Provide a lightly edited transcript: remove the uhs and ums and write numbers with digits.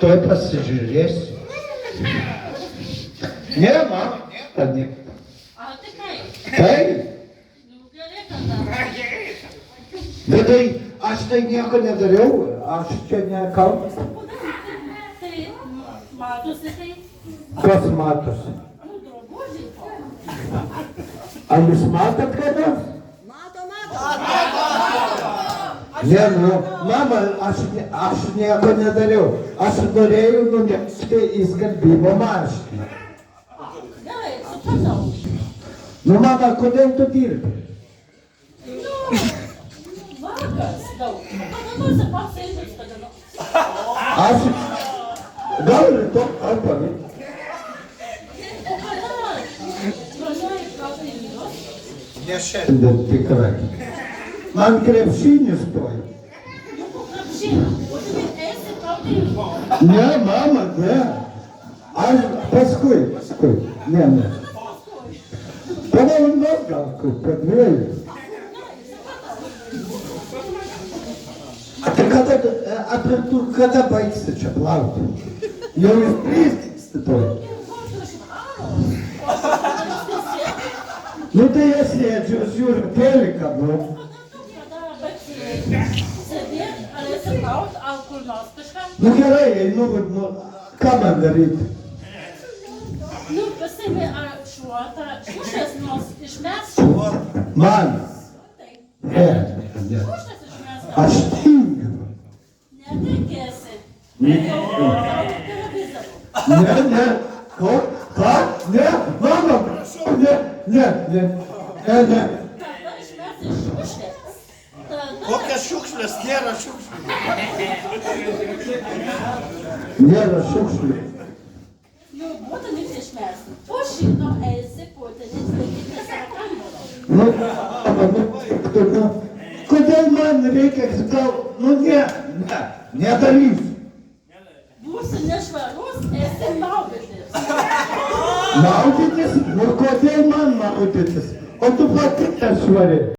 Tuoj pasižiūrėsiu. Ne, man, kad ne. A tai kaip? Taip. Nu, gerai tada. Bet tai aš tai nieko nedariau, aš čia nekaltas. Tai matosi tai, Kas matosi? nu, drabužiai. Ar jūs matot ką nors? Ne, nu, mama, aš nieko nedariau. Aš norėjau nunešti į skalbimo mašiną. Gerai, supratau. Nu, mama, kodėl tu dirbi? Nu, vagas daug. Kada nors ir pats eisiu kada nors. Aš gal rytoj ar poryt. O kada važiuoji krauti vyrus? Ne šiandien tikrai. Man krepšinis tuoj. Nu, po krepšinio. O tai eisi krauti vyrus. Ne, mama, ne. Aš paskui. Ne. Po valandos gal, po dviejų. Tu kada baigsi čia plauti? Jau jūs pristigsti tuoj. Nu tai aš sėdžiu, žiūriu teliką, nu. Kada baigsi sėdėti, ar esi kraut, ar kur nors kažką? Nu gerai, einu, ką man daryti? Nu, pasiimi, ar šuotą, šiukšlės nors išmes. Man? Taip, Ne. šiukšlės išmes. Aš tingiu. Netikėsi. Ne. Televizorių. Ne. Ko? Ką? Ne, mama, prašau, ne. Tada išmesi šiukšlės. Kokias šiukšlės? Nėra šiukšlių. Nėra šiukšlių. Nu, būtinai išmesi. Po šito eisi būtinai tvarkyti savo kambarį. Nu, mama, nu, kodėl man reikia, gal, nu ne, nedarysiu. Būsi nešvarus, esi maudytis. Maudytis? Nu kodėl man maudytis? O tu pati nešvari.